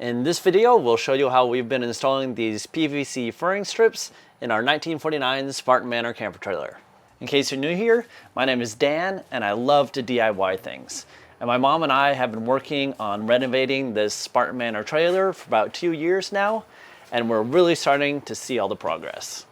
In this video, we'll show you how we've been installing these PVC furring strips in our 1949 Spartan Manor camper trailer. In case you're new here, my name is Dan and I love to DIY things. And my mom and I have been working on renovating this Spartan Manor trailer for about 2 years now, and we're really starting to see all the progress.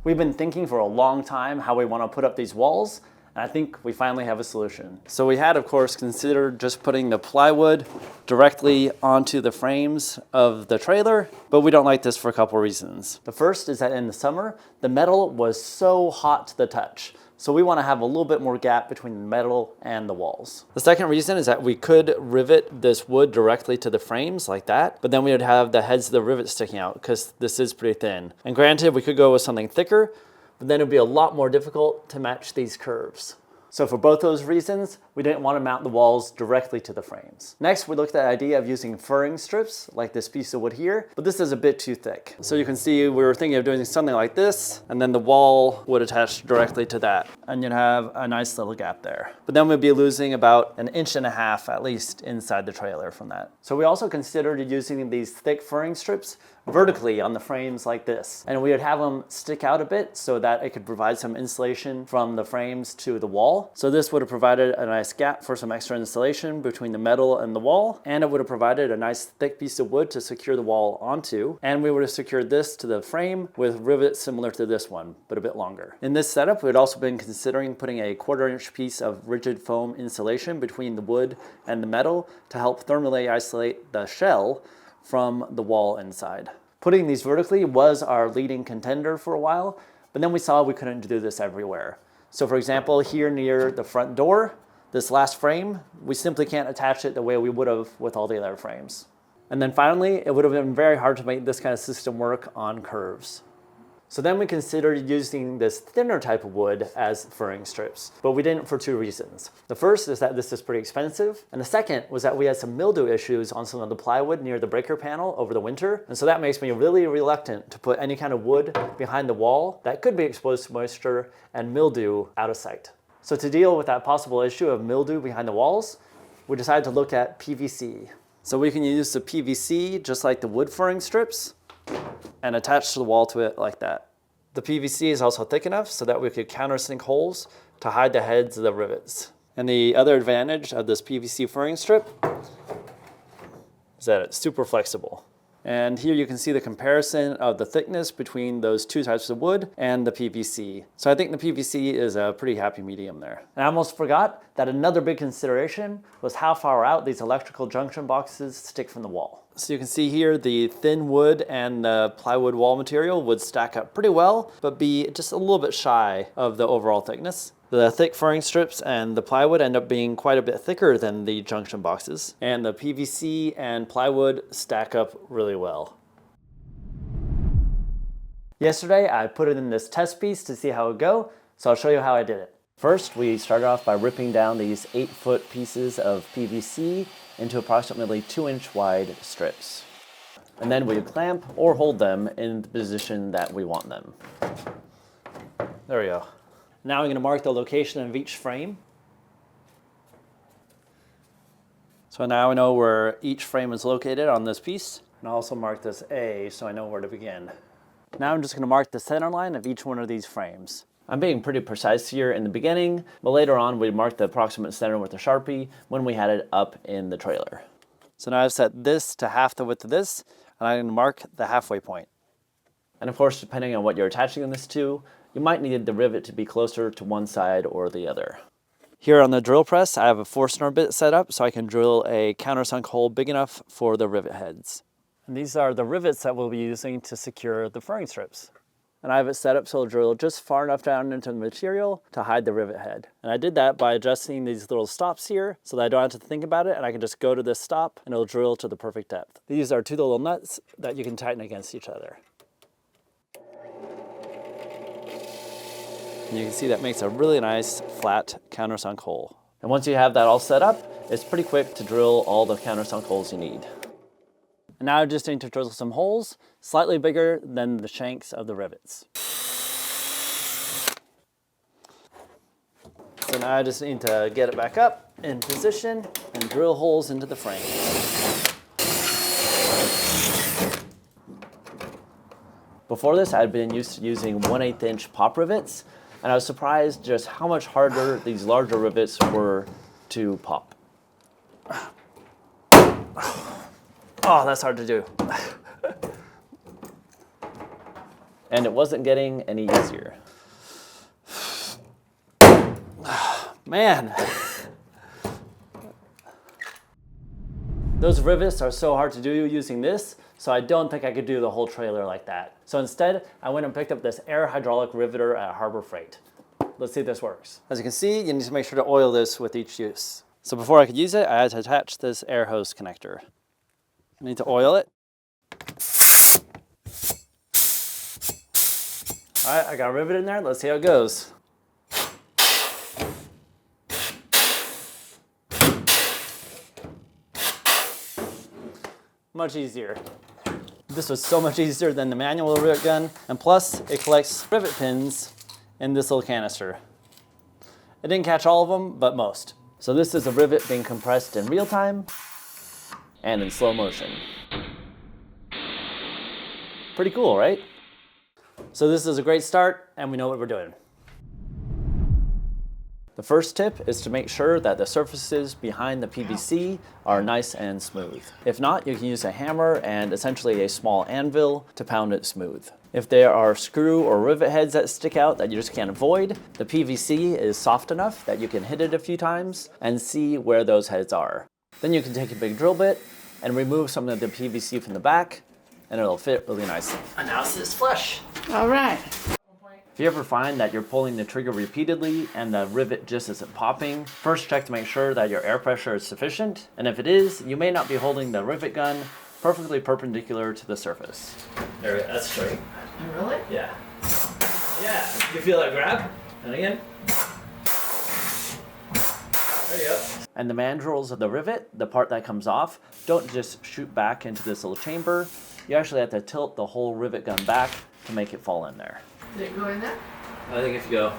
We've been thinking for a long time how we want to put up these walls, and I think we finally have a solution. So we had, of course, considered just putting the plywood directly onto the frames of the trailer, but we don't like this for a couple reasons. The first is that in the summer, the metal was so hot to the touch. So we want to have a little bit more gap between the metal and the walls. The second reason is that we could rivet this wood directly to the frames like that, but then we would have the heads of the rivets sticking out because this is pretty thin. And granted, we could go with something thicker, but then it'd be a lot more difficult to match these curves. So for both those reasons, we didn't want to mount the walls directly to the frames. Next, we looked at the idea of using furring strips, like this piece of wood here, but this is a bit too thick. So you can see we were thinking of doing something like this, and then the wall would attach directly to that, and you'd have a nice little gap there. But then we'd be losing about 1.5 inches at least inside the trailer from that. So we also considered using these thick furring strips vertically on the frames like this. And we would have them stick out a bit so that it could provide some insulation from the frames to the wall. So this would have provided a nice gap for some extra insulation between the metal and the wall, and it would have provided a nice thick piece of wood to secure the wall onto, and we would have secured this to the frame with rivets similar to this one, but a bit longer. In this setup, we had also been considering putting a 1/4-inch piece of rigid foam insulation between the wood and the metal to help thermally isolate the shell from the wall inside. Putting these vertically was our leading contender for a while, but then we saw we couldn't do this everywhere. So for example, here near the front door, this last frame, we simply can't attach it the way we would have with all the other frames. And then finally, it would have been very hard to make this kind of system work on curves. So then we considered using this thinner type of wood as furring strips, but we didn't for 2 reasons. The first is that this is pretty expensive, and the second was that we had some mildew issues on some of the plywood near the breaker panel over the winter, and so that makes me really reluctant to put any kind of wood behind the wall that could be exposed to moisture and mildew out of sight. So to deal with that possible issue of mildew behind the walls, we decided to look at PVC. So we can use the PVC just like the wood furring strips, and attach the wall to it like that. The PVC is also thick enough so that we could countersink holes to hide the heads of the rivets. And the other advantage of this PVC furring strip is that it's super flexible. And here you can see the comparison of the thickness between those 2 types of wood and the PVC. So I think the PVC is a pretty happy medium there. And I almost forgot that another big consideration was how far out these electrical junction boxes stick from the wall. So you can see here the thin wood and the plywood wall material would stack up pretty well, but be just a little bit shy of the overall thickness. The thick furring strips and the plywood end up being quite a bit thicker than the junction boxes, and the PVC and plywood stack up really well. Yesterday, I put it in this test piece to see how it would go, so I'll show you how I did it. First, we started off by ripping down these 8-foot pieces of PVC into approximately 2-inch wide strips. And then we clamp or hold them in the position that we want them. There we go. Now I'm going to mark the location of each frame. So now I know where each frame is located on this piece. And I'll also mark this A so I know where to begin. Now I'm just going to mark the center line of each one of these frames. I'm being pretty precise here in the beginning, but later on we marked the approximate center with a Sharpie when we had it up in the trailer. So now I've set this to half the width of this, and I'm going to mark the halfway point. And of course, depending on what you're attaching this to, you might need the rivet to be closer to one side or the other. Here on the drill press, I have a Forstner bit set up so I can drill a countersunk hole big enough for the rivet heads. And these are the rivets that we'll be using to secure the furring strips. And I have it set up so it'll drill just far enough down into the material to hide the rivet head. And I did that by adjusting these little stops here so that I don't have to think about it, and I can just go to this stop and it'll drill to the perfect depth. These are 2 little nuts that you can tighten against each other. And you can see that makes a really nice flat countersunk hole. And once you have that all set up, it's pretty quick to drill all the countersunk holes you need. And now I just need to drill some holes slightly bigger than the shanks of the rivets. So now I just need to get it back up in position and drill holes into the frame. Before this, I'd been used to using 1/8 inch pop rivets, and I was surprised just how much harder these larger rivets were to pop. Oh, that's hard to do. And it wasn't getting any easier. Man. Those rivets are so hard to do using this, so I don't think I could do the whole trailer like that. So instead, I went and picked up this air hydraulic riveter at Harbor Freight. Let's see if this works. As you can see, you need to make sure to oil this with each use. So before I could use it, I had to attach this air hose connector. I need to oil it. All right, I got a rivet in there. Let's see how it goes. Much easier. This was so much easier than the manual rivet gun, and plus it collects rivet pins in this little canister. It didn't catch all of them, but most. So this is a rivet being compressed in real time and in slow motion. Pretty cool, right? So this is a great start, and we know what we're doing. The first tip is to make sure that the surfaces behind the PVC are nice and smooth. If not, you can use a hammer and essentially a small anvil to pound it smooth. If there are screw or rivet heads that stick out that you just can't avoid, the PVC is soft enough that you can hit it a few times and see where those heads are. Then you can take a big drill bit and remove some of the PVC from the back, and it'll fit really nicely. And now it sits flush. All right. If you ever find that you're pulling the trigger repeatedly and the rivet just isn't popping, first check to make sure that your air pressure is sufficient, and if it is, you may not be holding the rivet gun perfectly perpendicular to the surface. There, that's straight. Really? Yeah. Yeah, you feel that grab? And again. There you go. And the mandrels of the rivet, the part that comes off, don't just shoot back into this little chamber. You actually have to tilt the whole rivet gun back to make it fall in there. Did it go in there? I think if you go,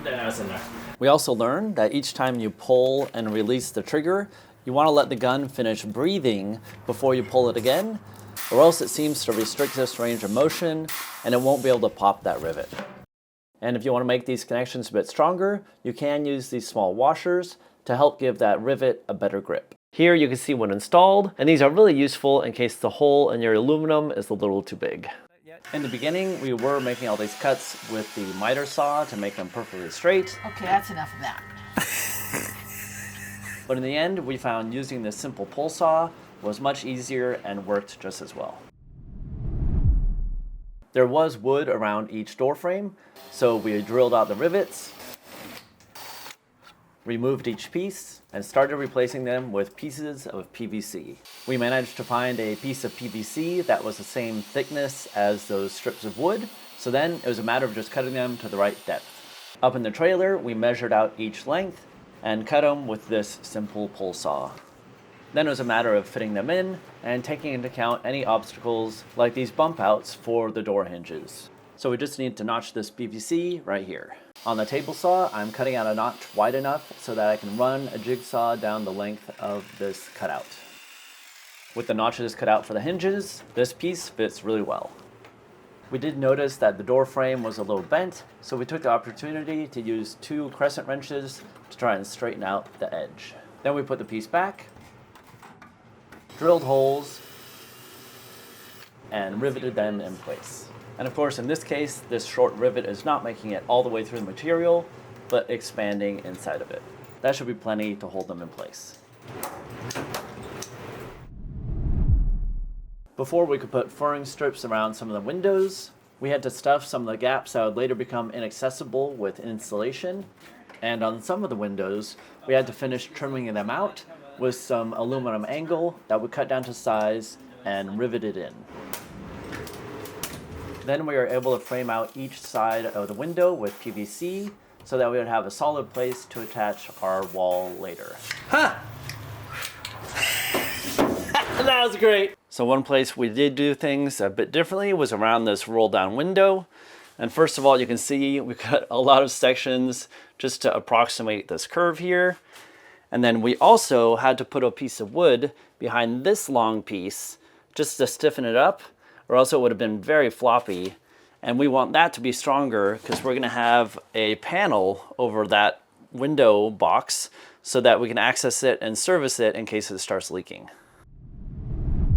now it's in there. We also learned that each time you pull and release the trigger, you want to let the gun finish breathing before you pull it again, or else it seems to restrict this range of motion and it won't be able to pop that rivet. And if you want to make these connections a bit stronger, you can use these small washers to help give that rivet a better grip. Here you can see one installed, and these are really useful in case the hole in your aluminum is a little too big. In the beginning, we were making all these cuts with the miter saw to make them perfectly straight. Okay, that's enough of that. But in the end, we found using this simple pull saw was much easier and worked just as well. There was wood around each door frame, so we drilled out the rivets, removed each piece, and started replacing them with pieces of PVC. We managed to find a piece of PVC that was the same thickness as those strips of wood, so then it was a matter of just cutting them to the right depth. Up in the trailer, we measured out each length and cut them with this simple pull saw. Then it was a matter of fitting them in and taking into account any obstacles like these bump outs for the door hinges. So we just need to notch this PVC right here. On the table saw, I'm cutting out a notch wide enough so that I can run a jigsaw down the length of this cutout. With the notches cut out for the hinges, this piece fits really well. We did notice that the door frame was a little bent, so we took the opportunity to use 2 crescent wrenches to try and straighten out the edge. Then we put the piece back, drilled holes, and riveted them in place. And of course, in this case, this short rivet is not making it all the way through the material, but expanding inside of it. That should be plenty to hold them in place. Before we could put furring strips around some of the windows, we had to stuff some of the gaps that would later become inaccessible with insulation. And on some of the windows, we had to finish trimming them out with some aluminum angle that would cut down to size and rivet it in. Then we were able to frame out each side of the window with PVC so that we would have a solid place to attach our wall later. Ha! That was great! So one place we did do things a bit differently was around this roll down window. And first of all, you can see we cut a lot of sections just to approximate this curve here. And then we also had to put a piece of wood behind this long piece just to stiffen it up, or else it would have been very floppy. And we want that to be stronger because we're gonna have a panel over that window box so that we can access it and service it in case it starts leaking.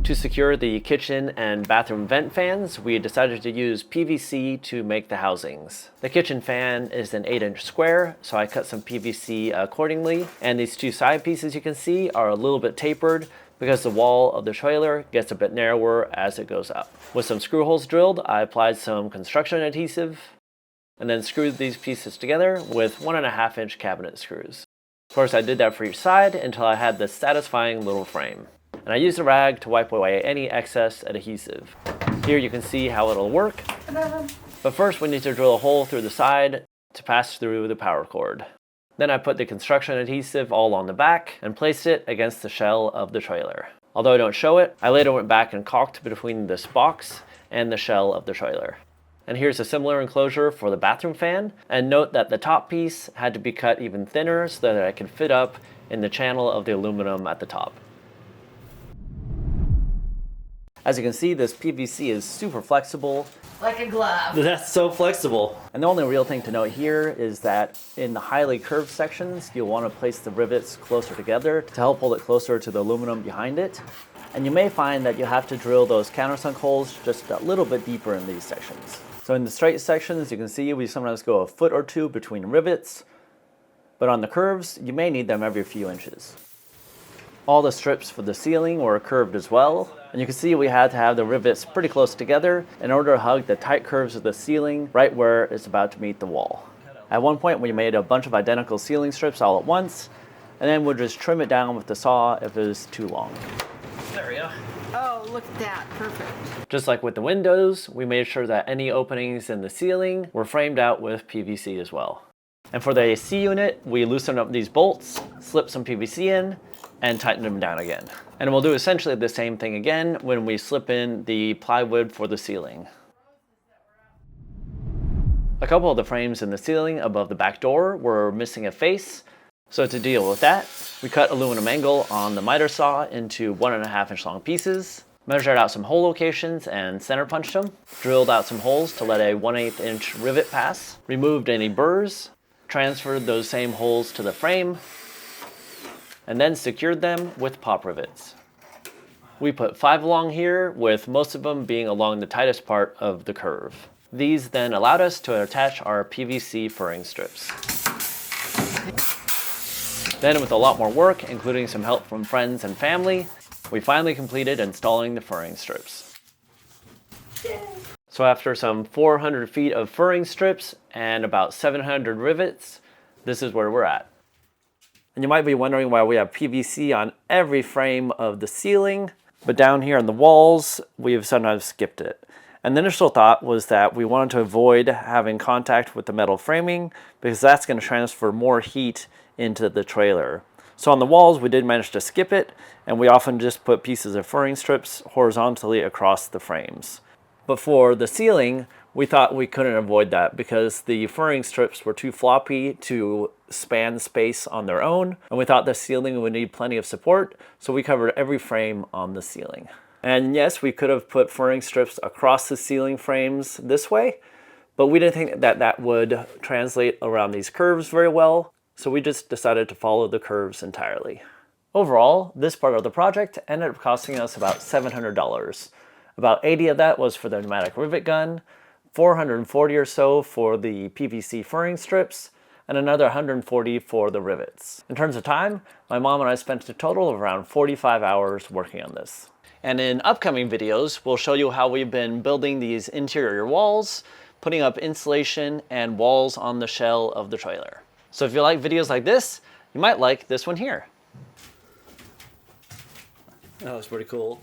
To secure the kitchen and bathroom vent fans, we decided to use PVC to make the housings. The kitchen fan is an 8-inch square, so I cut some PVC accordingly, and these two side pieces you can see are a little bit tapered because the wall of the trailer gets a bit narrower as it goes up. With some screw holes drilled, I applied some construction adhesive and then screwed these pieces together with 1.5-inch cabinet screws. Of course, I did that for each side until I had this satisfying little frame. And I used a rag to wipe away any excess adhesive. Here you can see how it'll work. But first we need to drill a hole through the side to pass through the power cord. Then I put the construction adhesive all on the back and placed it against the shell of the trailer. Although I don't show it, I later went back and caulked between this box and the shell of the trailer. And here's a similar enclosure for the bathroom fan. And note that the top piece had to be cut even thinner so that I could fit up in the channel of the aluminum at the top. As you can see, this PVC is super flexible. Like a glove. That's so flexible. And the only real thing to note here is that in the highly curved sections, you'll want to place the rivets closer together to help hold it closer to the aluminum behind it. And you may find that you have to drill those countersunk holes just a little bit deeper in these sections. So in the straight sections, you can see we sometimes go a foot or two between rivets, but on the curves, you may need them every few inches. All the strips for the ceiling were curved as well, and you can see we had to have the rivets pretty close together in order to hug the tight curves of the ceiling right where it's about to meet the wall. At one point we made a bunch of identical ceiling strips all at once, and then we'll just trim it down with the saw if it is too long. There we go. Oh, look at that, perfect. Just like with the windows, we made sure that any openings in the ceiling were framed out with PVC as well. And for the AC unit, we loosened up these bolts, slipped some PVC in, and tighten them down again. And we'll do essentially the same thing again when we slip in the plywood for the ceiling. A couple of the frames in the ceiling above the back door were missing a face, so to deal with that, we cut aluminum angle on the miter saw into 1.5-inch long pieces, measured out some hole locations and center punched them, drilled out some holes to let a 1/8-inch rivet pass, removed any burrs, transferred those same holes to the frame, and then secured them with pop rivets. We put 5 along here, with most of them being along the tightest part of the curve. These then allowed us to attach our PVC furring strips. Then with a lot more work, including some help from friends and family, we finally completed installing the furring strips. So after some 400 feet of furring strips and about 700 rivets, this is where we're at. And you might be wondering why we have PVC on every frame of the ceiling, but down here on the walls, we've sometimes skipped it. And the initial thought was that we wanted to avoid having contact with the metal framing because that's going to transfer more heat into the trailer. So on the walls, we did manage to skip it, and we often just put pieces of furring strips horizontally across the frames. But for the ceiling, we thought we couldn't avoid that because the furring strips were too floppy to span space on their own, and we thought the ceiling would need plenty of support, so we covered every frame on the ceiling. And yes, we could have put furring strips across the ceiling frames this way, but we didn't think that that would translate around these curves very well, so we just decided to follow the curves entirely. Overall, this part of the project ended up costing us about $700. About 80 of that was for the pneumatic rivet gun, 440 or so for the PVC furring strips, and another 140 for the rivets. In terms of time, my mom and I spent a total of around 45 hours working on this. And in upcoming videos, we'll show you how we've been building these interior walls, putting up insulation and walls on the shell of the trailer. So if you like videos like this, you might like this one here. That was pretty cool.